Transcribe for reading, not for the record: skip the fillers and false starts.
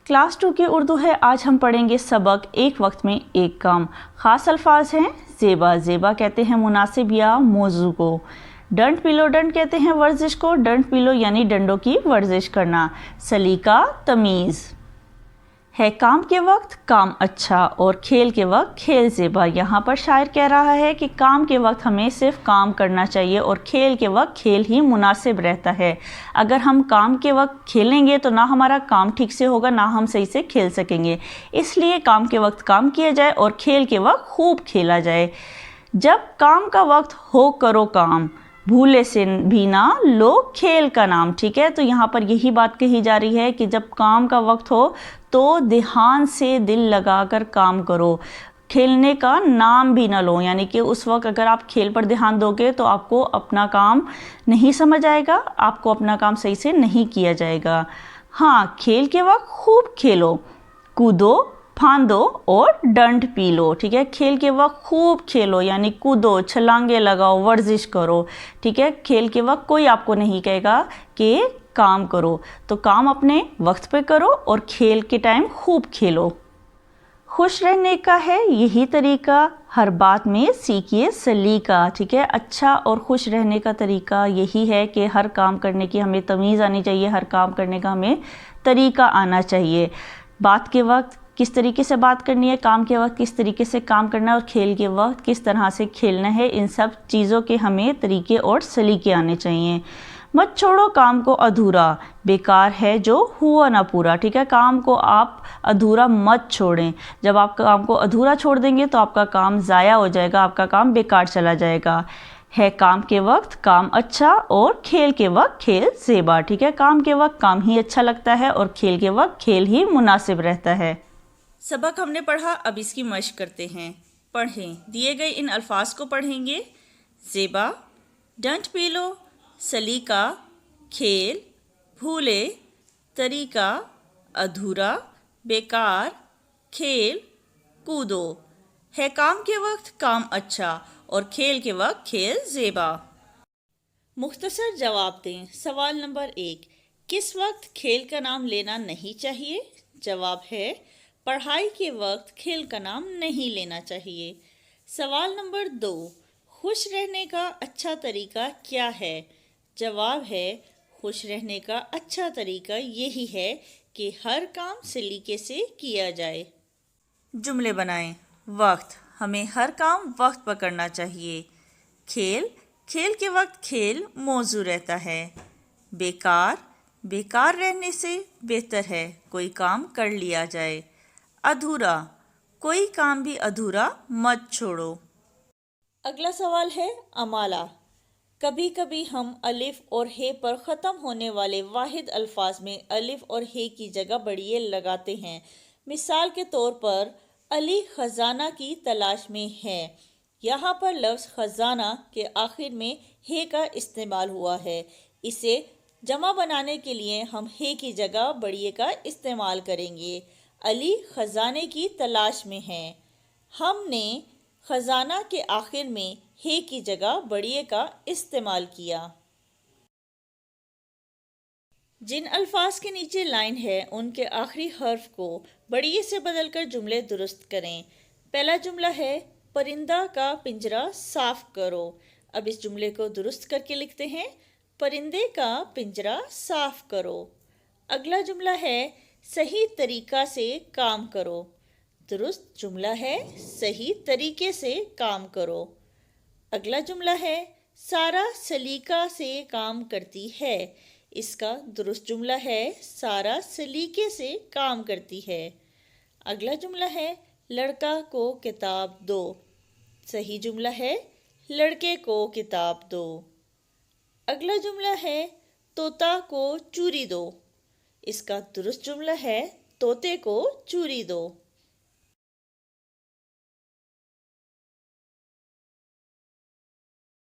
Class 2 की उर्दू है। आज हम पढ़ेंगे सबक एक वक्त में एक काम। ख़ास अल्फाज हैं ज़ेबा। ज़ेबा कहते हैं मुनासिब या मौजू को। डंड पिलो, डंड कहते हैं वर्जिश को। डंड पिलो यानी डंडों की वर्जिश करना। सलीका तमीज़ है। काम के वक्त काम अच्छा और खेल के वक्त खेल ज़ेबा। यहाँ पर शायर कह रहा है कि काम के वक्त हमें सिर्फ काम करना चाहिए और खेल के वक्त खेल ही मुनासिब रहता है। अगर हम काम के वक्त खेलेंगे तो ना हमारा काम ठीक से होगा, ना हम सही से खेल सकेंगे। इसलिए काम के वक्त काम किया जाए और खेल के वक्त खूब खेला जाए। जब काम का वक्त हो करो काम, भूले से भी ना लो खेल का नाम। ठीक है, तो यहाँ पर यही बात कही जा रही है कि जब काम का वक्त हो तो ध्यान से दिल लगाकर काम करो, खेलने का नाम भी ना लो। यानी कि उस वक्त अगर आप खेल पर ध्यान दोगे तो आपको अपना काम नहीं समझ आएगा, आपको अपना काम सही से नहीं किया जाएगा। हाँ, खेल के वक्त खूब खेलो, कूदो, फांदो और डंड पी लो। ठीक है, खेल के वक्त खूब खेलो यानी कूदो, छलांगे लगाओ, वर्जिश करो। ठीक है, खेल के वक्त कोई आपको नहीं कहेगा कि काम करो, तो काम अपने वक्त पे करो और खेल के टाइम खूब खेलो। खुश रहने का है यही तरीका, हर बात में सीखिए सलीका। ठीक है, अच्छा और खुश रहने का तरीका यही है कि हर काम करने की हमें तमीज़ आनी चाहिए, हर काम करने का हमें तरीका आना चाहिए। बात के वक्त किस तरीके से बात करनी है, काम के वक्त किस तरीके से काम करना है और खेल के वक्त किस तरह से खेलना है, इन सब चीज़ों के हमें तरीके और सलीके आने चाहिए। मत छोड़ो काम को अधूरा, बेकार है जो हुआ ना पूरा। ठीक है, काम को आप अधूरा मत छोड़ें। जब आप काम को अधूरा छोड़ देंगे तो आपका काम ज़ाया हो जाएगा, आपका काम बेकार चला जाएगा। है काम के वक्त काम अच्छा और खेल के वक्त खेल ज़ेबा। ठीक है, काम के वक्त काम ही अच्छा लगता है और खेल के वक्त खेल ही मुनासिब रहता है। सबक हमने पढ़ा, अब इसकी मश्क करते हैं। पढ़ें, दिए गए इन अल्फाज को पढ़ेंगे। ज़ेबा, डंड पीलो, सलीका, खेल, भूले, तरीका, अधूरा, बेकार, खेल, कूदो। है काम के वक्त काम अच्छा और खेल के वक्त खेल ज़ेबा। मुख्तसर जवाब दें। सवाल नंबर 1, किस वक्त खेल का नाम लेना नहीं चाहिए? जवाब है पढ़ाई के वक्त खेल का नाम नहीं लेना चाहिए। सवाल नंबर 2, खुश रहने का अच्छा तरीका क्या है? जवाब है खुश रहने का अच्छा तरीका यही है कि हर काम सलीके से किया जाए। जुमले बनाएं। वक्त, हमें हर काम वक्त पर करना चाहिए। खेल, खेल के वक्त खेल मौजू रहता है। बेकार, बेकार रहने से बेहतर है कोई काम कर लिया जाए। अधूरा, कोई काम भी अधूरा मत छोड़ो। अगला सवाल है अमाला। कभी कभी हम अलिफ और हे पर ख़त्म होने वाले वाहिद अल्फाज में अलिफ और हे की जगह बड़िए लगाते हैं। मिसाल के तौर पर अली ख़ज़ाना की तलाश में है। यहाँ पर लफ्ज़ ख़ज़ाना के आखिर में हे का इस्तेमाल हुआ है। इसे जमा बनाने के लिए हम हे की जगह बड़िए का इस्तेमाल करेंगे। अली ख़ज़ाने की तलाश में है। हमने ख़ज़ाना के आखिर में हे की जगह बड़िए का इस्तेमाल किया। जिन अल्फाज के नीचे लाइन है उनके आखिरी हर्फ को बड़िए से बदलकर जुमले दुरुस्त करें। पहला जुमला है परिंदा का पिंजरा साफ करो। अब इस जुमले को दुरुस्त करके लिखते हैं, परिंदे का पिंजरा साफ करो। अगला जुमला है सही तरीका से काम करो। दुरुस्त जुमला है सही तरीके से काम करो। अगला जुमला है सारा सलीका से काम करती है। इसका दुरुस्त जुमला है सारा सलीके से काम करती है। अगला जुमला है लड़का को किताब दो। सही जुमला है लड़के को किताब दो। अगला जुमला है तोता को चूरी दो। इसका दुरुस्त जुमला है तोते को चूरी दो।